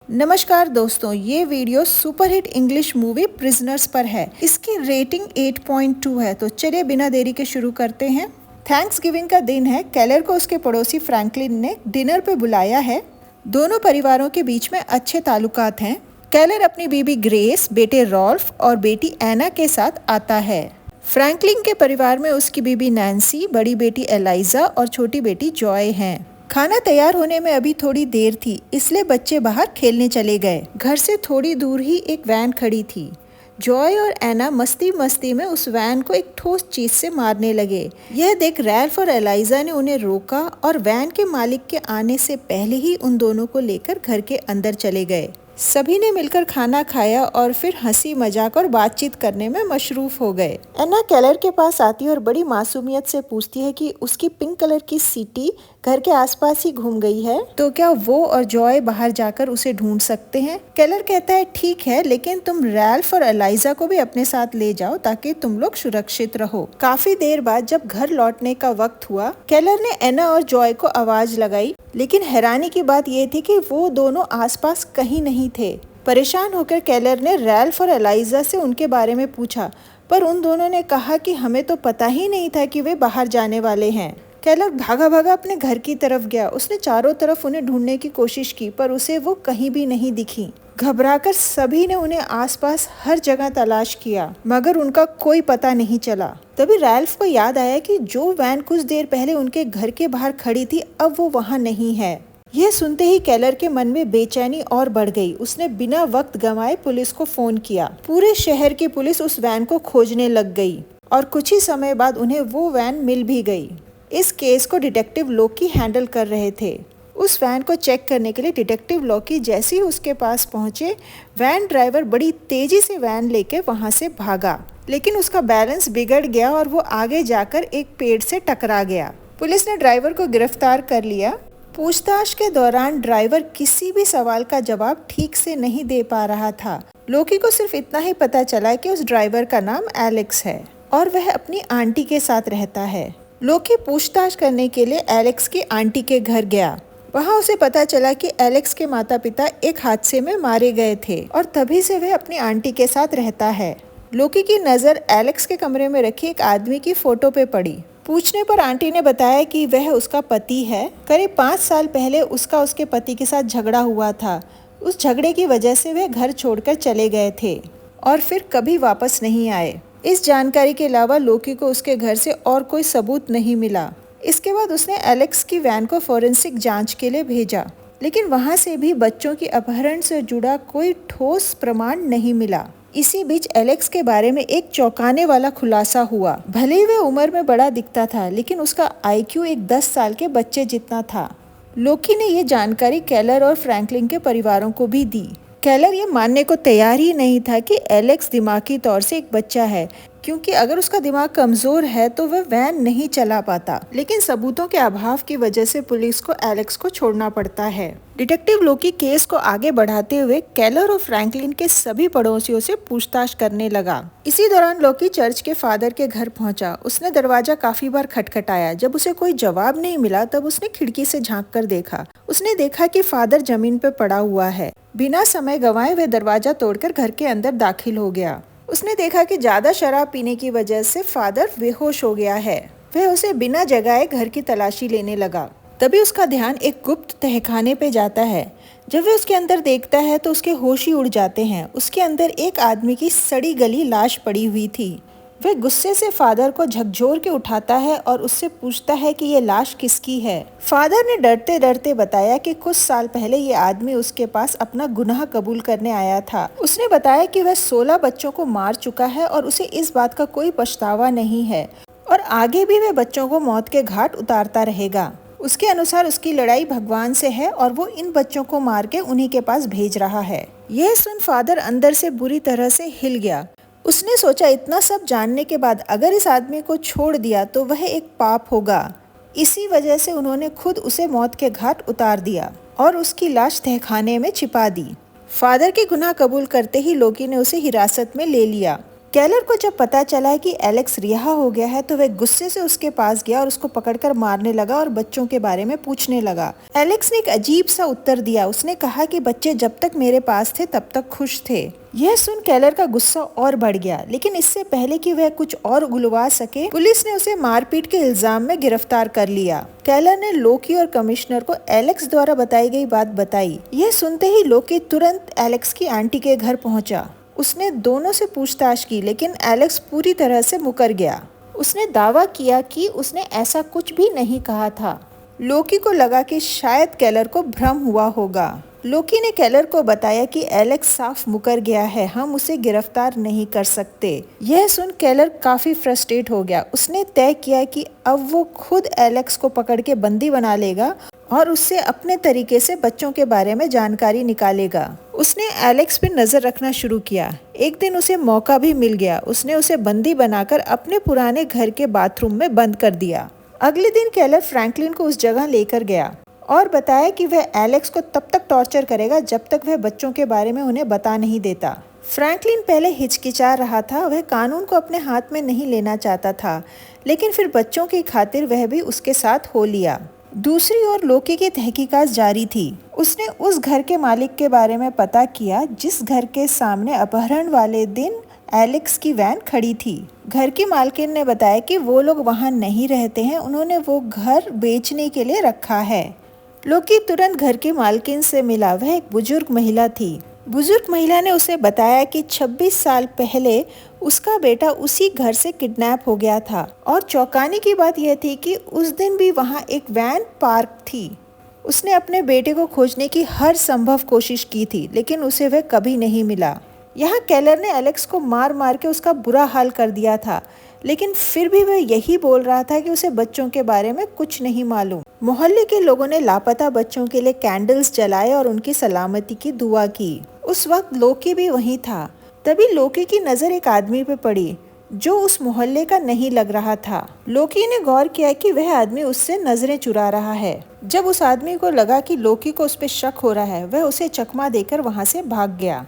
नमस्कार दोस्तों, ये video superhit English movie prisoners पर है। इसकी रेटिंग 8.2 है। तो चलिए बिना देरी के शुरू करते हैं। थैंक्स गिविंग का दिन है। केलर को उसके पड़ोसी फ्रैंकलिन ने डिनर पे बुलाया है। दोनों परिवारों के बीच में अच्छे ताल्लुकात हैं। केलर अपनी बीबी ग्रेस, बेटे रॉल्फ और बेटी एना के साथ आता है। फ्रैंकलिन के परिवार में उसकी बीबी नैन्सी, बड़ी बेटी एलाइजा और छोटी बेटी जॉय हैं। खाना तैयार होने में अभी थोड़ी देर थी, इसलिए बच्चे बाहर खेलने चले गए। घर से थोड़ी दूर ही एक वैन खड़ी थी। जॉय और एना मस्ती मस्ती में उस वैन को एक ठोस चीज से मारने लगे। यह देख रैल्फ और एलाइजा ने उन्हें रोका और वैन के मालिक के आने से पहले ही उन दोनों को लेकर घर के अंदर चले गए। सभी ने मिलकर खाना खाया और फिर हंसी मजाक और बातचीत करने में मशरूफ हो गए। एना केलर के पास आती है और बड़ी मासूमियत से पूछती है कि उसकी पिंक कलर की सीटी घर के आसपास ही घूम गई है, तो क्या वो और जॉय बाहर जाकर उसे ढूंढ सकते हैं। केलर कहता है ठीक है, लेकिन तुम रैल्फ और एलाइजा को भी अपने साथ ले जाओ ताकि तुम लोग सुरक्षित रहो। काफी देर बाद जब घर लौटने का वक्त हुआ, केलर ने एना और जॉय को आवाज लगाई, लेकिन हैरानी की बात यह थी कि वो दोनों आसपास कहीं नहीं थे। परेशान होकर केलर ने रैल्फ और एलाइजा से उनके बारे में पूछा, पर उन दोनों ने कहा कि हमें तो पता ही नहीं था कि वे बाहर जाने वाले हैं। केलर भागा भागा अपने घर की तरफ गया। उसने चारों तरफ उन्हें ढूंढने की कोशिश की, पर उसे वो कहीं भी नहीं दिखी। घबराकर सभी ने उन्हें आसपास हर जगह तलाश किया, मगर उनका कोई पता नहीं चला। तभी रैल्फ को याद आया कि जो वैन कुछ देर पहले उनके घर के बाहर खड़ी थी, अब वो वहाँ नहीं है। यह सुनते ही केलर के मन में बेचैनी और बढ़ गई। उसने बिना वक्त गंवाए पुलिस को फोन किया। पूरे शहर की पुलिस उस वैन को खोजने लग गई और कुछ ही समय बाद उन्हें वो वैन मिल भी गई। इस केस को डिटेक्टिव लोकी हैंडल कर रहे थे। उस वैन को चेक करने के लिए डिटेक्टिव लोकी जैसे ही उसके पास पहुंचे, वैन ड्राइवर बड़ी तेजी से वैन लेके वहां से भागा, लेकिन उसका बैलेंस बिगड़ गया और वो आगे जाकर एक पेड़ से टकरा गया। पुलिस ने ड्राइवर को गिरफ्तार कर लिया। पूछताछ के दौरान ड्राइवर किसी भी सवाल का जवाब ठीक से नहीं दे पा रहा था। लोकी को सिर्फ इतना ही पता चला कि उस ड्राइवर का नाम एलेक्स है और वह अपनी आंटी के साथ रहता है। लोकी पूछताछ करने के लिए एलेक्स की आंटी के घर गया। वहां उसे पता चला कि एलेक्स के माता पिता एक हादसे में मारे गए थे और तभी से वह अपनी आंटी के साथ रहता है। लोकी की नज़र एलेक्स के कमरे में रखी एक आदमी की फोटो पे पड़ी। पूछने पर आंटी ने बताया कि वह उसका पति है। करीब 5 साल पहले उसका उसके पति के साथ झगड़ा हुआ था। उस झगड़े की वजह से वह घर छोड़कर चले गए थे और फिर कभी वापस नहीं आए। इस जानकारी के अलावा लोकी को उसके घर से और कोई सबूत नहीं मिला। इसके बाद उसने एलेक्स की वैन को फोरेंसिक जांच के लिए भेजा, लेकिन वहां से भी बच्चों की अपहरण से जुड़ा कोई ठोस प्रमाण नहीं मिला। इसी बीच एलेक्स के बारे में एक चौंकाने वाला खुलासा हुआ। भले ही वह उम्र में बड़ा दिखता था, लेकिन उसका IQ एक 10 साल के बच्चे जितना था। लोकी ने ये जानकारी केलर और फ्रैंकलिन के परिवारों को भी दी। केलर ये मानने को तैयार ही नहीं था कि एलेक्स दिमागी तौर से एक बच्चा है, क्योंकि अगर उसका दिमाग कमजोर है तो वह वैन नहीं चला पाता। लेकिन सबूतों के अभाव की वजह से पुलिस को एलेक्स को छोड़ना पड़ता है। डिटेक्टिव लोकी केस को आगे बढ़ाते हुए केलर और फ्रैंकलिन के सभी पड़ोसियों से पूछताछ करने लगा। इसी दौरान लोकी चर्च के फादर के घर पहुंचा। उसने दरवाजा काफी बार खटखटाया। जब उसे कोई जवाब नहीं मिला, तब उसने खिड़की से झांक कर देखा। उसने देखा कि फादर जमीन पर पड़ा हुआ है। बिना समय गंवाए वह दरवाजा तोड़कर घर के अंदर दाखिल हो गया। उसने देखा कि ज्यादा शराब पीने की वजह से फादर बेहोश हो गया है। वह उसे बिना जगाए घर की तलाशी लेने लगा। तभी उसका ध्यान एक गुप्त तहखाने पे जाता है। जब वह उसके अंदर देखता है तो उसके होश ही उड़ जाते हैं। उसके अंदर एक आदमी की सड़ी गली लाश पड़ी हुई थी। वह गुस्से से फादर को झकझोर के उठाता है और उससे पूछता है कि ये लाश किसकी है। फादर ने डरते डरते बताया कि कुछ साल पहले ये आदमी उसके पास अपना गुनाह कबूल करने आया था। उसने बताया कि वह 16 बच्चों को मार चुका है और उसे इस बात का कोई पछतावा नहीं है और आगे भी वह बच्चों को मौत के घाट उतारता रहेगा। उसके अनुसार उसकी लड़ाई भगवान से है और वो इन बच्चों को मार के उन्हीं के पास भेज रहा है। यह सुन फादर अंदर से बुरी तरह से हिल गया। उसने सोचा, इतना सब जानने के बाद अगर इस आदमी को छोड़ दिया तो वह एक पाप होगा। इसी वजह से उन्होंने खुद उसे मौत के घाट उतार दिया और उसकी लाश तहखाने में छिपा दी। फादर के गुनाह कबूल करते ही लोकी ने उसे हिरासत में ले लिया। केलर को जब पता चला है कि एलेक्स रिहा हो गया है तो वह गुस्से से उसके पास गया और उसको पकड़कर मारने लगा और बच्चों के बारे में पूछने लगा। एलेक्स ने एक अजीब सा उत्तर दिया। उसने कहा कि बच्चे जब तक मेरे पास थे तब तक खुश थे। यह सुन केलर का गुस्सा और बढ़ गया, लेकिन इससे पहले कि वह कुछ और उगलवा सके, पुलिस ने उसे मारपीट के इल्जाम में गिरफ्तार कर लिया। केलर ने लोकी और कमिश्नर को एलेक्स द्वारा बताई गई बात बताई। यह सुनते ही लोकी तुरंत एलेक्स की आंटी के घर पहुंचा। उसने दोनों से पूछताछ की, लेकिन एलेक्स पूरी तरह से मुकर गया। उसने दावा किया कि उसने ऐसा कुछ भी नहीं कहा था। लोकी को लगा कि शायद केलर को भ्रम हुआ होगा। लोकी ने केलर को बताया कि एलेक्स साफ मुकर गया है, हम उसे गिरफ्तार नहीं कर सकते। यह सुन केलर काफी फ्रस्ट्रेट हो गया। उसने तय किया कि अब वो खुद एलेक्स को पकड़ के बंदी बना लेगा और उससे अपने तरीके से बच्चों के बारे में जानकारी निकालेगा। उसने एलेक्स पे नजर रखना शुरू किया। एक दिन उसे मौका भी मिल गया। उसने उसे बंदी बनाकर अपने पुराने घर के बाथरूम में बंद कर दिया। अगले दिन केलर फ्रैंकलिन को उस जगह लेकर गया और बताया कि वह एलेक्स को तब तक टॉर्चर करेगा जब तक वह बच्चों के बारे में उन्हें बता नहीं देता। फ्रैंकलिन पहले हिचकिचा रहा था। वह कानून को अपने हाथ में नहीं लेना चाहता था, लेकिन फिर बच्चों की खातिर वह भी उसके साथ हो लिया। दूसरी ओर लोकी की तहकीकात जारी थी। उसने उस घर के मालिक के बारे में पता किया जिस घर के सामने अपहरण वाले दिन एलेक्स की वैन खड़ी थी। घर की मालकिन ने बताया कि वो लोग वहां नहीं रहते हैं, उन्होंने वो घर बेचने के लिए रखा है। लोकी तुरंत घर की मालकिन से मिला। वह एक बुजुर्ग महिला थी। बुजुर्ग महिला ने उसे बताया कि 26 साल पहले उसका बेटा उसी घर से किडनैप हो गया था और चौंकाने की बात यह थी कि उस दिन भी वहां एक वैन पार्क थी। उसने अपने बेटे को खोजने की हर संभव कोशिश की थी, लेकिन उसे वह कभी नहीं मिला। यहाँ केलर ने एलेक्स को मार मार के उसका बुरा हाल कर दिया था, लेकिन फिर भी वह यही बोल रहा था कि उसे बच्चों के बारे में कुछ नहीं मालूम। मोहल्ले के लोगों ने लापता बच्चों के लिए कैंडल्स जलाए और उनकी सलामती की दुआ की। उस वक्त लोकी भी वहीं था। तभी लोकी की नजर एक आदमी पे पड़ी जो उस मोहल्ले का नहीं लग रहा था। लोकी ने गौर किया कि वह आदमी उससे नजरें चुरा रहा है। जब उस आदमी को लगा कि लोकी को उस पर शक हो रहा है, वह उसे चकमा देकर वहां से भाग गया।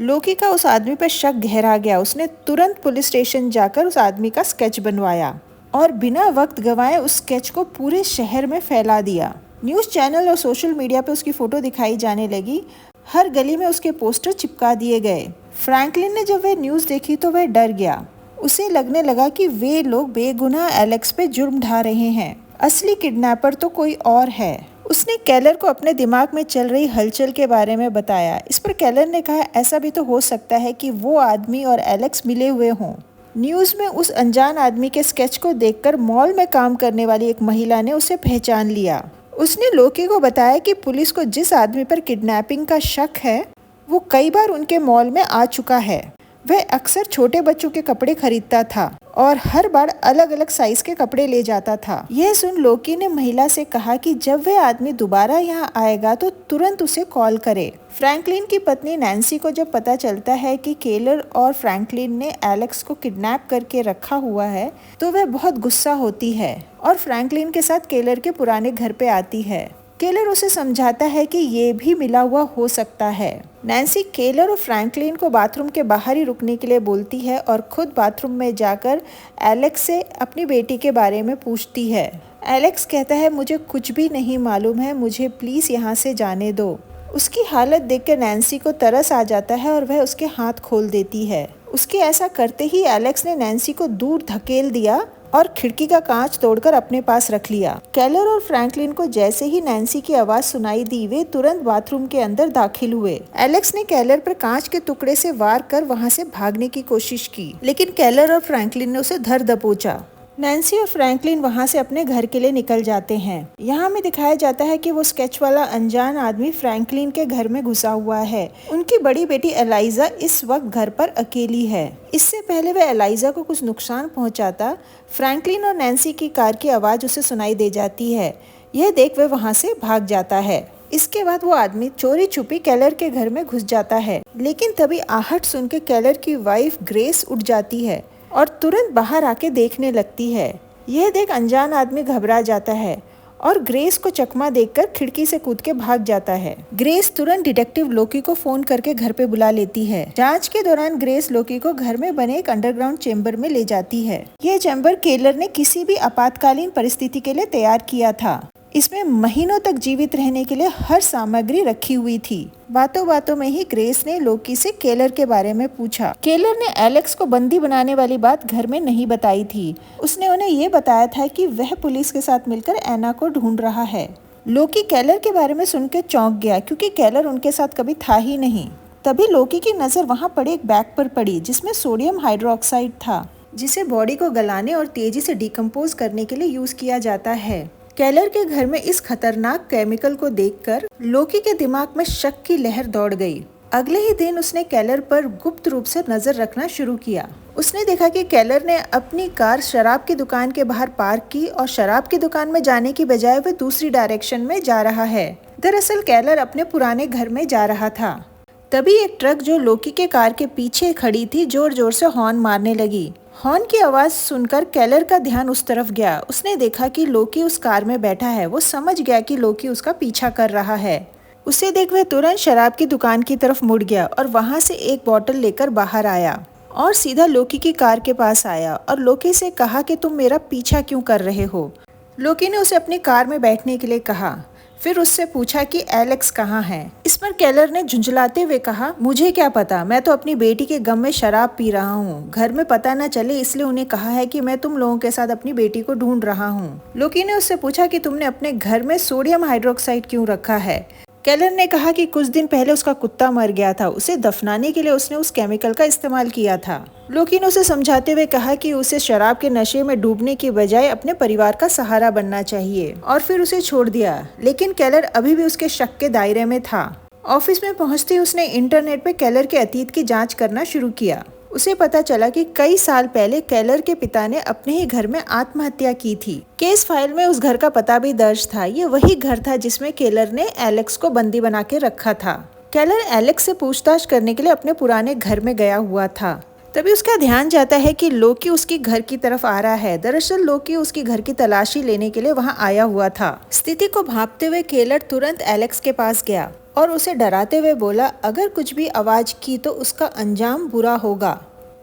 लोकी का उस आदमी पर शक गहरा गया। उसने तुरंत पुलिस स्टेशन जाकर उस आदमी का स्केच बनवाया और बिना वक्त गंवाए उस स्केच को पूरे शहर में फैला दिया। न्यूज़ चैनल और सोशल मीडिया पे उसकी फोटो दिखाई जाने लगी। हर गली में उसके पोस्टर चिपका दिए गए। फ्रैंकलिन ने जब वह न्यूज़ देखी तो वह डर गया। उसे लगने लगा कि वे लोग बेगुनाह एलेक्स पे जुर्म ढा रहे हैं। असली किडनैपर तो कोई और है। उसने केलर को अपने दिमाग में चल रही हलचल के बारे में बताया। इस पर केलर ने कहा, ऐसा भी तो हो सकता है कि वो आदमी और एलेक्स मिले हुए हों। न्यूज़ में उस अनजान आदमी के स्केच को देखकर मॉल में काम करने वाली एक महिला ने उसे पहचान लिया। उसने लोकी को बताया कि पुलिस को जिस आदमी पर किडनैपिंग का शक है वो कई बार उनके मॉल में आ चुका है। वह अक्सर छोटे बच्चों के कपड़े खरीदता था और हर बार अलग अलग साइज के कपड़े ले जाता था। यह सुन लोकी ने महिला से कहा कि जब वह आदमी दोबारा यहाँ आएगा तो तुरंत उसे कॉल करे। फ्रैंकलिन की पत्नी नैन्सी को जब पता चलता है कि केलर और फ्रैंकलिन ने एलेक्स को किडनैप करके रखा हुआ है तो वह बहुत गुस्सा होती है और फ्रैंकलिन के साथ केलर के पुराने घर पे आती है। केलर उसे समझाता है कि ये भी मिला हुआ हो सकता है। नैन्सी केलर और फ्रैंकलिन को बाथरूम के बाहर ही रुकने के लिए बोलती है और खुद बाथरूम में जाकर एलेक्स से अपनी बेटी के बारे में पूछती है। एलेक्स कहता है, मुझे कुछ भी नहीं मालूम है, मुझे प्लीज़ यहाँ से जाने दो। उसकी हालत देखकर नैन्सी को तरस आ जाता है और वह उसके हाथ खोल देती है। उसके ऐसा करते ही एलेक्स ने नैन्सी को दूर धकेल दिया और खिड़की का कांच तोड़कर अपने पास रख लिया। केलर और फ्रैंकलिन को जैसे ही नैन्सी की आवाज सुनाई दी वे तुरंत बाथरूम के अंदर दाखिल हुए। एलेक्स ने केलर पर कांच के टुकड़े से वार कर वहां से भागने की कोशिश की, लेकिन केलर और फ्रैंकलिन ने उसे धर दबोचा। नैन्सी और फ्रैंकलिन वहां से अपने घर के लिए निकल जाते हैं। यहाँ में दिखाया जाता है कि वो स्केच वाला अनजान आदमी फ्रैंकलिन के घर में घुसा हुआ है। उनकी बड़ी बेटी एलाइजा इस वक्त घर पर अकेली है। इससे पहले वह एलाइजा को कुछ नुकसान पहुंचाता, फ्रैंकलिन और नैन्सी की कार की आवाज उसे सुनाई दे जाती है। यह देख वह वहाँ से भाग जाता है। इसके बाद वो आदमी चोरी छुपी केलर के घर में घुस जाता है, लेकिन तभी आहट सुन के केलर की वाइफ ग्रेस उठ जाती है और तुरंत बाहर आके देखने लगती है। यह देख अनजान आदमी घबरा जाता है और ग्रेस को चकमा देखकर खिड़की से कूद के भाग जाता है। ग्रेस तुरंत डिटेक्टिव लोकी को फोन करके घर पे बुला लेती है। जांच के दौरान ग्रेस लोकी को घर में बने एक अंडरग्राउंड चेम्बर में ले जाती है। यह चेम्बर केलर ने किसी भी आपातकालीन परिस्थिति के लिए तैयार किया था। इसमें महीनों तक जीवित रहने के लिए हर सामग्री रखी हुई थी। बातों बातों में ही ग्रेस ने लोकी से केलर के बारे में पूछा। केलर ने एलेक्स को बंदी बनाने वाली बात घर में नहीं बताई थी। उसने उन्हें ये बताया था कि वह पुलिस के साथ मिलकर एना को ढूंढ रहा है। लोकी केलर के बारे में सुनकर चौंक गया, क्योंकि केलर उनके साथ कभी था ही नहीं। तभी लोकी की नजर वहाँ पड़े एक बैग पर पड़ी जिसमें सोडियम हाइड्रोक्साइड था, जिसे बॉडी को गलाने और तेजी से डिकम्पोज करने के लिए यूज किया जाता है। केलर के घर में इस खतरनाक केमिकल को देखकर लोकी के दिमाग में शक की लहर दौड़ गई। अगले ही दिन उसने केलर पर गुप्त रूप से नजर रखना शुरू किया। उसने देखा कि केलर ने अपनी कार शराब की दुकान के बाहर पार्क की और शराब की दुकान में जाने की बजाय वह दूसरी डायरेक्शन में जा रहा है। दरअसल केलर अपने पुराने घर में जा रहा था। तभी एक ट्रक जो लोकी के कार के पीछे खड़ी थी जोर जोर से हॉर्न मारने लगी। हॉर्न की आवाज सुनकर केलर का ध्यान उस तरफ गया। उसने देखा कि लोकी उस कार में बैठा है। वो समझ गया कि लोकी उसका पीछा कर रहा है। उसे देख वह तुरंत शराब की दुकान की तरफ मुड़ गया और वहां से एक बोतल लेकर बाहर आया और सीधा लोकी की कार के पास आया और लोकी से कहा कि तुम मेरा पीछा क्यों कर रहे हो। लोकी ने उसे अपनी कार में बैठने के लिए कहा। फिर उससे पूछा कि एलेक्स कहाँ है। इस पर केलर ने झुंझलाते हुए कहा, मुझे क्या पता, मैं तो अपनी बेटी के गम में शराब पी रहा हूँ। घर में पता न चले इसलिए उन्हें कहा है कि मैं तुम लोगों के साथ अपनी बेटी को ढूंढ रहा हूँ। लोकी ने उससे पूछा कि तुमने अपने घर में सोडियम हाइड्रोक्साइड क्यों रखा है। केलर ने कहा कि कुछ दिन पहले उसका कुत्ता मर गया था, उसे दफनाने के लिए उसने उस केमिकल का इस्तेमाल किया था। लोकी ने उसे समझाते हुए कहा कि उसे शराब के नशे में डूबने की बजाय अपने परिवार का सहारा बनना चाहिए और फिर उसे छोड़ दिया। लेकिन केलर अभी भी उसके शक के दायरे में था। ऑफिस में पहुंचते ही उसने इंटरनेट पे केलर के अतीत की जांच करना शुरू किया। उसे पता चला कि कई साल पहले केलर के पिता ने अपने ही घर में आत्महत्या की थी। केस फाइल में उस घर का पता भी दर्ज था। ये वही घर था जिसमें केलर ने एलेक्स को बंदी बना के रखा था। केलर एलेक्स से पूछताछ करने के लिए अपने पुराने घर में गया हुआ था। तभी उसका ध्यान जाता है कि लोकी उसके घर की तरफ आ रहा है। दरअसल लोकी उसके घर की तलाशी लेने के लिए वहाँ आया हुआ था। स्थिति को भांपते हुए केलर तुरंत एलेक्स के पास गया और उसे डराते हुए बोला, अगर कुछ भी आवाज की तो उसका अंजाम बुरा होगा।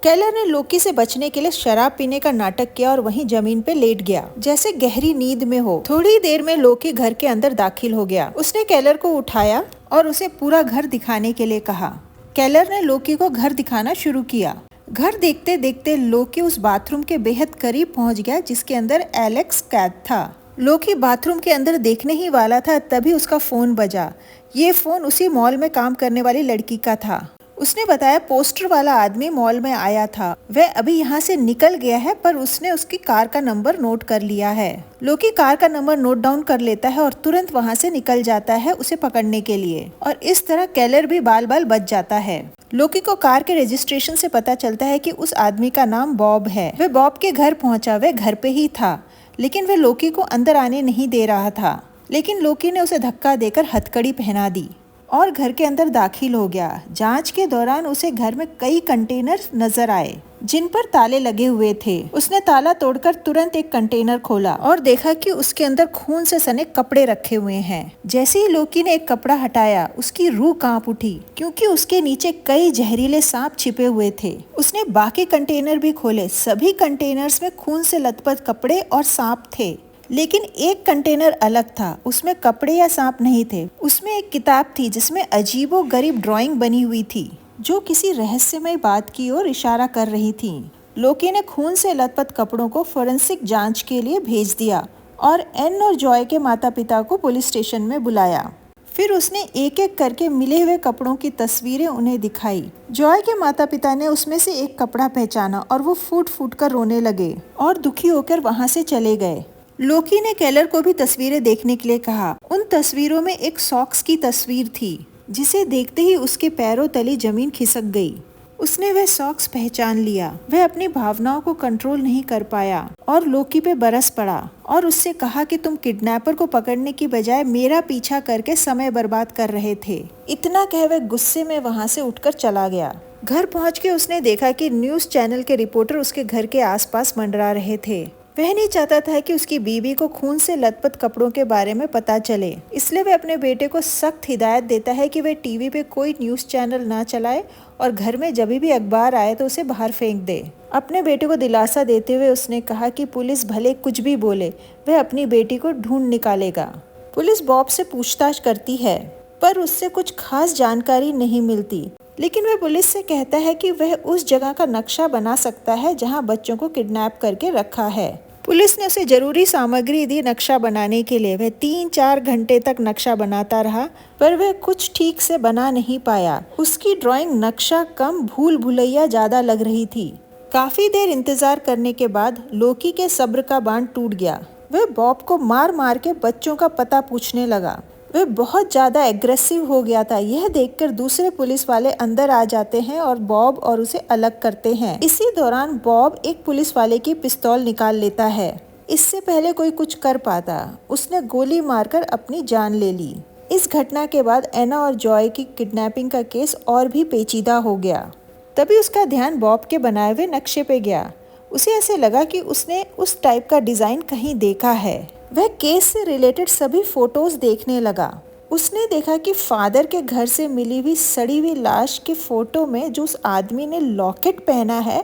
केलर ने लोकी से बचने के लिए शराब पीने का नाटक किया और वहीं जमीन पे लेट गया, जैसे गहरी नींद में हो। थोड़ी देर में लोकी घर के अंदर दाखिल हो गया। उसने केलर को उठाया और उसे पूरा घर दिखाने के लिए कहा। केलर ने लोकी को घर दिखाना शुरू किया। घर देखते देखते लोकी उस बाथरूम के बेहद करीब पहुंच गया जिसके अंदर एलेक्स कैद था। लोकी बाथरूम के अंदर देखने ही वाला था, तभी उसका फोन बजा। ये फोन उसी मॉल में काम करने वाली लड़की का था। उसने बताया पोस्टर वाला आदमी मॉल में आया था। वह अभी यहाँ से निकल गया है, पर उसने उसकी कार का नंबर नोट कर लिया है। लोकी कार का नंबर नोट डाउन कर लेता है और तुरंत वहाँ से निकल जाता है उसे पकड़ने के लिए, और इस तरह केलर भी बाल बाल बच जाता है। लोकी को कार के रजिस्ट्रेशन से पता चलता है कि उस आदमी का नाम बॉब है। वह बॉब के घर पहुंचा। वह घर पे ही था, लेकिन वह लोकी को अंदर आने नहीं दे रहा था। लेकिन लोकी ने उसे धक्का देकर हथकड़ी पहना दी और घर के अंदर दाखिल हो गया। जांच के दौरान उसे घर में कई कंटेनर नजर आए जिन पर ताले लगे हुए थे। उसने ताला तोड़कर तुरंत एक कंटेनर खोला और देखा कि उसके अंदर खून से सने कपड़े रखे हुए हैं। जैसे ही लोकी ने एक कपड़ा हटाया, उसकी रूह कांप उठी, क्योंकि उसके नीचे कई जहरीले सांप छिपे हुए थे। उसने बाकी कंटेनर भी खोले। सभी कंटेनर्स में खून से लथपथ कपड़े और सांप थे, लेकिन एक कंटेनर अलग था। उसमें कपड़े या सांप नहीं थे। उसमें एक किताब थी जिसमें अजीबो गरीब ड्राइंग बनी हुई थी जो किसी रहस्यमय बात की ओर इशारा कर रही थी। लोकी ने खून से लथपथ कपड़ों को फोरेंसिक जांच के लिए भेज दिया और एन और जॉय के माता पिता को पुलिस स्टेशन में बुलाया। फिर उसने एक एक करके मिले हुए कपड़ों की तस्वीरें उन्हें दिखाई। जॉय के माता पिता ने उसमें से एक कपड़ा पहचाना और वो फूट फूट कर रोने लगे और दुखी होकर वहाँ से चले गए। लोकी ने केलर को भी तस्वीरें देखने के लिए कहा। उन तस्वीरों में एक सॉक्स की तस्वीर थी जिसे देखते ही उसके पैरों तले जमीन खिसक गई। उसने वह सॉक्स पहचान लिया। वह अपनी भावनाओं को कंट्रोल नहीं कर पाया और लोकी पे बरस पड़ा और उससे कहा कि तुम किडनैपर को पकड़ने की बजाय मेरा पीछा करके समय बर्बाद कर रहे थे। इतना कह वह गुस्से में वहाँ से उठकर चला गया। घर पहुँच के उसने देखा कि न्यूज़ चैनल के रिपोर्टर उसके घर के आसपास मंडरा रहे थे वह नहीं चाहता था कि उसकी बीवी को खून से लथपथ कपड़ों के बारे में पता चले, इसलिए वह अपने बेटे को सख्त हिदायत देता है कि वह टीवी पे कोई न्यूज़ चैनल ना चलाए और घर में जब भी अखबार आए तो उसे बाहर फेंक दे। अपने बेटे को दिलासा देते हुए उसने कहा कि पुलिस भले कुछ भी बोले, वह अपनी बेटी को ढूंढ निकालेगा। पुलिस बॉब से पूछताछ करती है पर उससे कुछ खास जानकारी नहीं मिलती, लेकिन वह पुलिस से कहता है कि वह उस जगह का नक्शा बना सकता है जहां बच्चों को किडनैप करके रखा है। पुलिस ने उसे जरूरी सामग्री दी नक्शा बनाने के लिए। वह 3-4 घंटे तक नक्शा बनाता रहा पर वह कुछ ठीक से बना नहीं पाया। उसकी ड्राइंग नक्शा कम भूल भुलैया ज्यादा लग रही थी। काफी देर इंतजार करने के बाद लोकी के सब्र का बांध टूट गया। वह बॉब को मार मार के बच्चों का पता पूछने लगा। वह बहुत ज्यादा एग्रेसिव हो गया था। यह देखकर दूसरे पुलिस वाले अंदर आ जाते हैं और बॉब और उसे अलग करते हैं। इसी दौरान बॉब एक पुलिस वाले की पिस्तौल निकाल लेता है। इससे पहले कोई कुछ कर पाता, उसने गोली मारकर अपनी जान ले ली। इस घटना के बाद एना और जॉय की किडनैपिंग का केस और भी पेचीदा हो गया। तभी उसका ध्यान बॉब के बनाए हुए नक्शे पे गया। उसे ऐसे लगा कि उसने उस टाइप का डिजाइन कहीं देखा है। वह केस से रिलेटेड सभी फोटोज देखने लगा। उसने देखा कि फादर के घर से मिली हुई सड़ी हुई लाश के फोटो में जो उस आदमी ने लॉकेट पहना है,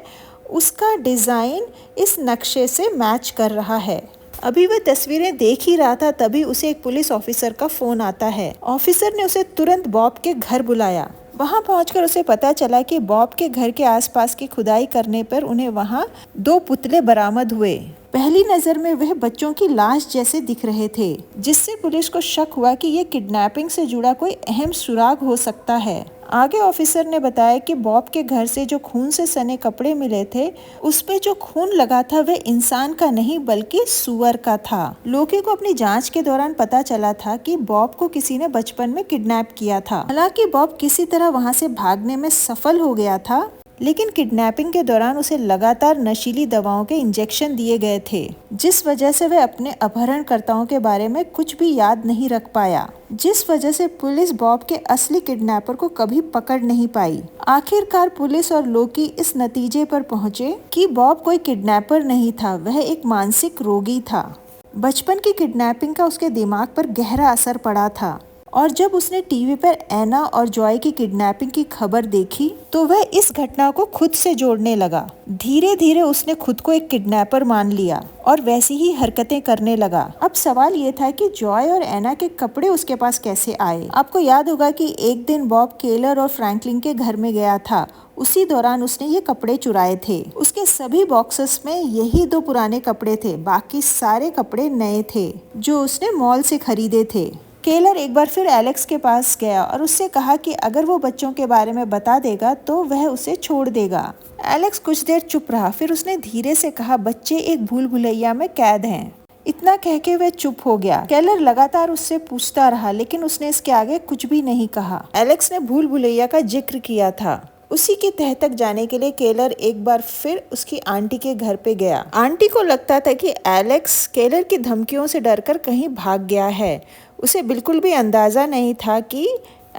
उसका डिजाइन इस नक्शे से मैच कर रहा है। अभी वह तस्वीरें देख ही रहा था, तभी उसे एक पुलिस ऑफिसर का फोन आता है। ऑफिसर ने उसे तुरंत बॉब के घर बुलाया। वहां पहुंचकर उसे पता चला कि बॉब के घर के आसपास की खुदाई करने पर उन्हें वहां 2 पुतले बरामद हुए। पहली नजर में वह बच्चों की लाश जैसे दिख रहे थे, जिससे पुलिस को शक हुआ कि ये किडनैपिंग से जुड़ा कोई अहम सुराग हो सकता है। आगे ऑफिसर ने बताया कि बॉब के घर से जो खून से सने कपड़े मिले थे, उसमें जो खून लगा था वह इंसान का नहीं बल्कि सूअर का था। लोकी को अपनी जांच के दौरान पता चला था कि बॉब को किसी ने बचपन में किडनैप किया था। हालांकि बॉब किसी तरह वहां से भागने में सफल हो गया था, लेकिन किडनैपिंग के दौरान उसे लगातार नशीली दवाओं के इंजेक्शन दिए गए थे, जिस वजह से वह अपने अपहरणकर्ताओं के बारे में कुछ भी याद नहीं रख पाया, जिस वजह से पुलिस बॉब के असली किडनैपर को कभी पकड़ नहीं पाई। आखिरकार पुलिस और लोकी इस नतीजे पर पहुंचे कि बॉब कोई किडनैपर नहीं था, वह एक मानसिक रोगी था। बचपन की किडनैपिंग का उसके दिमाग पर गहरा असर पड़ा था और जब उसने टीवी पर एना और जॉय की किडनैपिंग की खबर देखी तो वह इस घटना को खुद से जोड़ने लगा। धीरे धीरे उसने खुद को एक किडनैपर मान लिया और वैसी ही हरकतें करने लगा। अब सवाल ये था कि जॉय और एना के कपड़े उसके पास कैसे आए। आपको याद होगा कि एक दिन बॉब केलर और फ्रैंकलिन के घर में गया था। उसी दौरान उसने ये कपड़े चुराए थे। उसके सभी बॉक्सेस में यही 2 पुराने कपड़े थे, बाकी सारे कपड़े नए थे जो उसने मॉल से खरीदे थे। केलर एक बार फिर एलेक्स के पास गया और उससे कहा कि अगर वो बच्चों के बारे में बता देगा तो वह उसे छोड़ देगा। एलेक्स कुछ देर चुप रहा, फिर उसने धीरे से कहा, बच्चे एक भूल भुलैया में कैद हैं। इतना कह के वह चुप हो गया। केलर लगातार उससे पूछता रहा, लेकिन उसने इसके आगे कुछ भी नहीं कहा। एलेक्स ने भूल भुलैया का जिक्र किया था। उसी की तह तक जाने के लिए केलर एक बार फिर उसकी आंटी के घर पे गया। आंटी को लगता था कि एलेक्स केलर की धमकियों से डरकर कहीं भाग गया है। उसे बिल्कुल भी अंदाजा नहीं था कि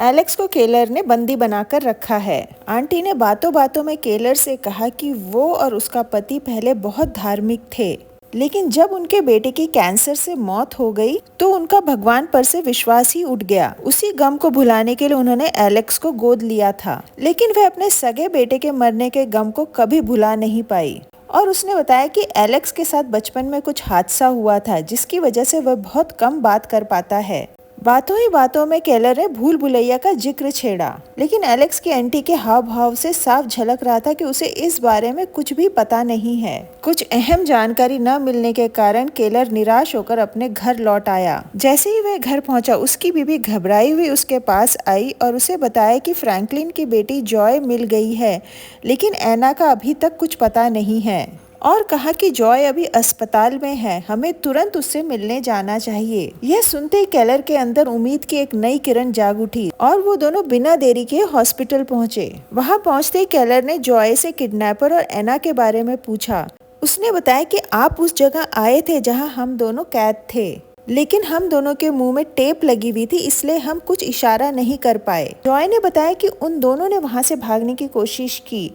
एलेक्स को केलर ने बंदी बनाकर रखा है। आंटी ने बातों बातों में केलर से कहा कि वो और उसका पति पहले बहुत धार्मिक थे, लेकिन जब उनके बेटे की कैंसर से मौत हो गई तो उनका भगवान पर से विश्वास ही उठ गया। उसी गम को भुलाने के लिए उन्होंने एलेक्स को गोद लिया था, लेकिन वह अपने सगे बेटे के मरने के गम को कभी भुला नहीं पाई। और उसने बताया कि एलेक्स के साथ बचपन में कुछ हादसा हुआ था, जिसकी वजह से वह बहुत कम बात कर पाता है। बातों ही बातों में केलर ने भूल भुलैया का जिक्र छेड़ा, लेकिन एलेक्स की आंटी के हाव भाव से साफ झलक रहा था कि उसे इस बारे में कुछ भी पता नहीं है। कुछ अहम जानकारी न मिलने के कारण केलर निराश होकर अपने घर लौट आया। जैसे ही वह घर पहुंचा, उसकी बीवी घबराई हुई उसके पास आई और उसे बताया कि फ्रैंकलिन की बेटी जॉय मिल गई है, लेकिन एना का अभी तक कुछ पता नहीं है, और कहा कि जॉय अभी अस्पताल में है, हमें तुरंत उससे मिलने जाना चाहिए। यह सुनते ही केलर के अंदर उम्मीद की एक नई किरण जाग उठी और वो दोनों बिना देरी के हॉस्पिटल पहुंचे। वहां पहुंचते ही केलर ने जॉय से किडनैपर और एना के बारे में पूछा। उसने बताया कि आप उस जगह आए थे जहां हम दोनों कैद थे। लेकिन हम दोनों के मुंह में टेप लगी हुई थी, इसलिए हम कुछ इशारा नहीं कर पाए। जॉय ने बताया कि उन दोनों ने वहां से भागने की कोशिश की।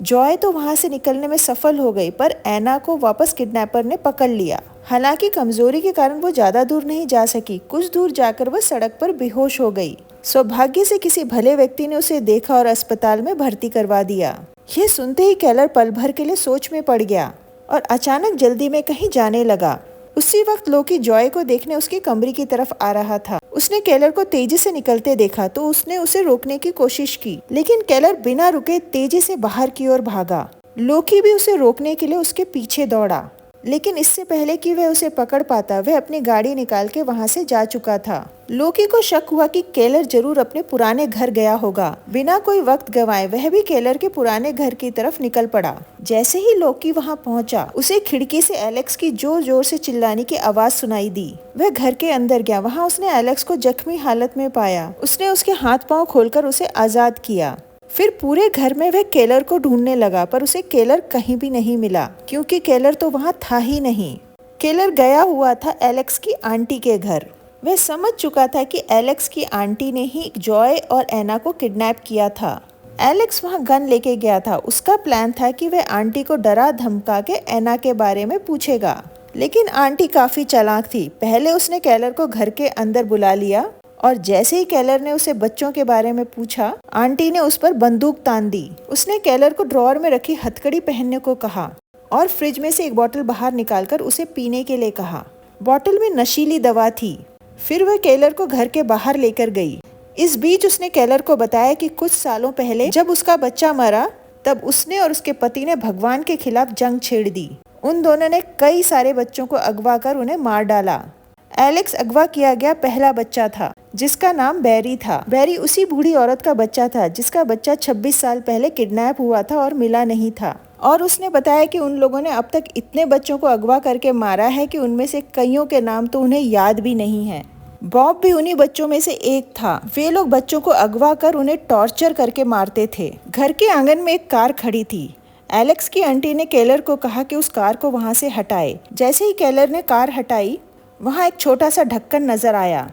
जॉय तो वहां से निकलने में सफल हो गई, पर एना को वापस किडनैपर ने पकड़ लिया। हालांकि कमजोरी के कारण वो ज्यादा दूर नहीं जा सकी। कुछ दूर जाकर वह सड़क पर बेहोश हो गई। सौभाग्य से किसी भले व्यक्ति ने उसे देखा और अस्पताल में भर्ती करवा दिया। ये सुनते ही केलर पल भर के लिए सोच में पड़ गया और अचानक जल्दी में कहीं जाने लगा। उसी वक्त लोकी जॉय को देखने उसके कमरे की तरफ आ रहा था। उसने केलर को तेजी से निकलते देखा तो उसने उसे रोकने की कोशिश की, लेकिन केलर बिना रुके तेजी से बाहर की ओर भागा। लोकी भी उसे रोकने के लिए उसके पीछे दौड़ा, लेकिन इससे पहले कि वह उसे पकड़ पाता, वह अपनी गाड़ी निकाल के वहां से जा चुका था। लोकी को शक हुआ कि केलर जरूर अपने पुराने घर गया होगा। बिना कोई वक्त गंवाए वह भी केलर के पुराने घर की तरफ निकल पड़ा। जैसे ही लोकी वहां पहुंचा, उसे खिड़की से एलेक्स की जोर जोर से चिल्लाने की आवाज सुनाई दी। वह घर के अंदर गया। वहां उसने एलेक्स को जख्मी हालत में पाया। उसने उसके हाथ पांव खोलकर उसे आजाद किया। फिर पूरे घर में वह केलर को ढूंढने लगा, पर उसे केलर कहीं भी नहीं मिला, क्योंकि केलर तो वहां था ही नहीं। केलर गया हुआ था एलेक्स की आंटी के घर। वह समझ चुका था कि एलेक्स की आंटी ने ही जॉय और एना को किडनैप किया था। एलेक्स वहां गन लेके गया था। उसका प्लान था कि वह आंटी को डरा धमका के एना के बारे में पूछेगा, लेकिन आंटी काफी चालाक थी। पहले उसने केलर को घर के अंदर बुला लिया और जैसे ही केलर ने उसे बच्चों के बारे में पूछा, आंटी ने उस पर बंदूक तान दी। उसने केलर को ड्रॉअर में रखी हथकड़ी पहनने को कहा और फ्रिज में से एक बोतल बाहर निकालकर उसे पीने के लिए कहा। बोतल में नशीली दवा थी। फिर वह केलर को घर के बाहर लेकर गई। इस बीच उसने केलर को बताया कि कुछ सालों पहले जब उसका बच्चा मरा, तब उसने और उसके पति ने भगवान के खिलाफ जंग छेड़ दी। उन दोनों ने कई सारे बच्चों को अगवा कर उन्हें मार डाला। एलेक्स अगवा किया गया पहला बच्चा था, जिसका नाम बैरी था। बैरी उसी बूढ़ी औरत का बच्चा था जिसका बच्चा 26 साल पहले किडनैप हुआ था और मिला नहीं था। और उसने बताया कि उन लोगों ने अब तक इतने बच्चों को अगवा करके मारा है कि उनमें से कईयों के नाम तो उन्हें याद भी नहीं है। बॉब भी उन्हीं बच्चों में से एक था। वे लोग बच्चों को अगवा कर उन्हें टॉर्चर करके मारते थे। घर के आंगन में एक कार खड़ी थी। एलेक्स की आंटी ने केलर को कहा कि उस कार को वहां से हटाए। जैसे ही केलर ने कार हटाई, वहां एक छोटा सा ढक्कन नजर आया।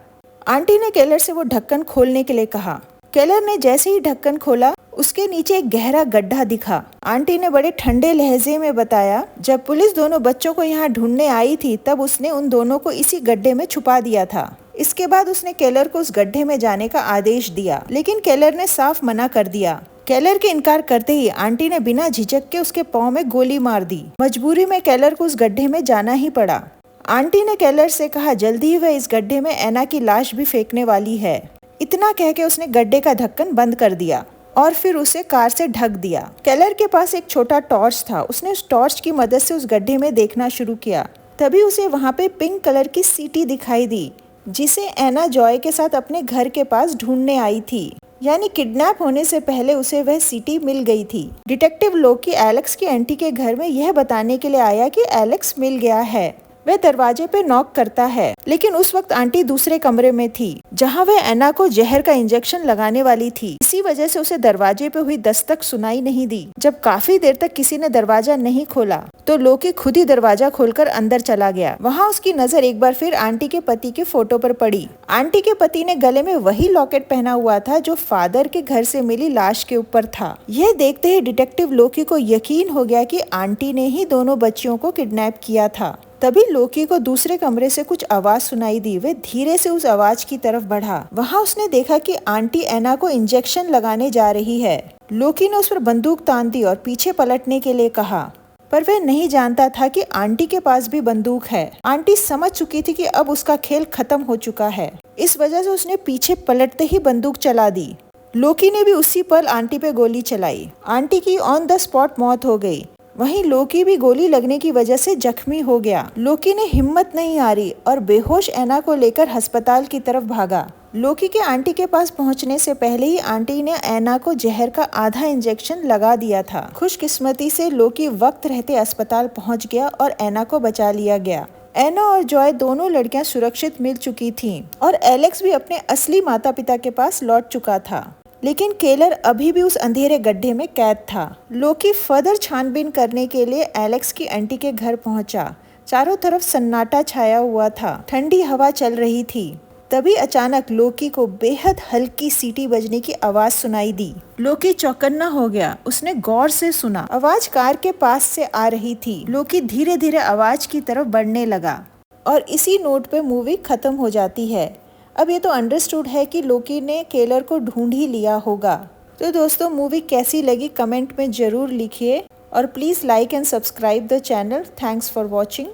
आंटी ने केलर से वो ढक्कन खोलने के लिए कहा। केलर ने जैसे ही ढक्कन खोला, उसके नीचे एक गहरा गड्ढा दिखा। आंटी ने बड़े ठंडे लहजे में बताया, जब पुलिस दोनों बच्चों को यहाँ ढूंढने आई थी, तब उसने उन दोनों को इसी गड्ढे में छुपा दिया था। इसके बाद उसने केलर को उस गड्ढे में जाने का आदेश दिया, लेकिन केलर ने साफ मना कर दिया। केलर के इनकार करते ही आंटी ने बिना झिझक के उसके पाँव में गोली मार दी। मजबूरी में केलर को उस गड्ढे में जाना ही पड़ा। आंटी ने केलर से कहा जल्दी ही वह इस गड्ढे में एना की लाश भी फेंकने वाली है। इतना कह के उसने गड्ढे का ढक्कन बंद कर दिया और फिर उसे कार से ढक दिया। केलर के पास एक छोटा टॉर्च था। उसने उस टॉर्च की मदद से उस गड्ढे में देखना शुरू किया। तभी उसे वहां पे पिंक कलर की सीटी दिखाई दी, जिसे एना जॉय के साथ अपने घर के पास ढूंढने आई थी। यानी किडनैप होने से पहले उसे वह सीटी मिल गई थी। डिटेक्टिव लोकी एलेक्स की आंटी के घर में यह बताने के लिए आया कि एलेक्स मिल गया है। वह दरवाजे पे नॉक करता है, लेकिन उस वक्त आंटी दूसरे कमरे में थी, जहां वह एना को जहर का इंजेक्शन लगाने वाली थी। इसी वजह से उसे दरवाजे पे हुई दस्तक सुनाई नहीं दी। जब काफी देर तक किसी ने दरवाजा नहीं खोला, तो लोकी खुद ही दरवाजा खोलकर अंदर चला गया। वहां उसकी नजर एक बार फिर आंटी के पति के फोटो पर पड़ी। आंटी के पति ने गले में वही लॉकेट पहना हुआ था जो फादर के घर से मिली लाश के ऊपर था। यह देखते ही डिटेक्टिव लोकी को यकीन हो गया कि आंटी ने ही दोनों बच्चियों को किडनैप किया था। तभी लोकी को दूसरे कमरे से कुछ आवाज सुनाई दी। वह धीरे से उस आवाज की तरफ बढ़ा। वहां उसने देखा कि आंटी एना को इंजेक्शन लगाने जा रही है। लोकी ने उस पर बंदूक तान दी और पीछे पलटने के लिए कहा, पर वह नहीं जानता था कि आंटी के पास भी बंदूक है। आंटी समझ चुकी थी कि अब उसका खेल खत्म हो चुका है। इस वजह से उसने पीछे पलटते ही बंदूक चला दी। लोकी ने भी उसी पल आंटी पे गोली चलाई। आंटी की ऑन द स्पॉट मौत हो गई। वहीं लोकी भी गोली लगने की वजह से जख्मी हो गया। लोकी ने हिम्मत नहीं हारी और बेहोश एना को लेकर अस्पताल की तरफ भागा। लोकी के आंटी के पास पहुंचने से पहले ही आंटी ने एना को जहर का आधा इंजेक्शन लगा दिया था। खुशकिस्मती से लोकी वक्त रहते अस्पताल पहुंच गया और एना को बचा लिया गया। एना और जॉय दोनों लड़कियां सुरक्षित मिल चुकी थीं और एलेक्स भी अपने असली माता पिता के पास लौट चुका था। लेकिन केलर अभी भी उस अंधेरे गड्ढे में कैद था। लोकी फर्दर छानबीन करने के लिए एलेक्स की आंटी के घर पहुंचा, चारों तरफ सन्नाटा छाया हुआ था, ठंडी हवा चल रही थी। तभी अचानक लोकी को बेहद हल्की सीटी बजने की आवाज सुनाई दी। लोकी चौकन्ना हो गया। उसने गौर से सुना। आवाज कार के पास से आ रही थी। लोकी धीरे धीरे आवाज की तरफ बढ़ने लगा और इसी नोट पे मूवी खत्म हो जाती है। अब ये तो अंडरस्टूड है कि लोकी ने केलर को ढूंढ ही लिया होगा। तो दोस्तों, मूवी कैसी लगी कमेंट में जरूर लिखिए और please like and subscribe the channel. Thanks for watching.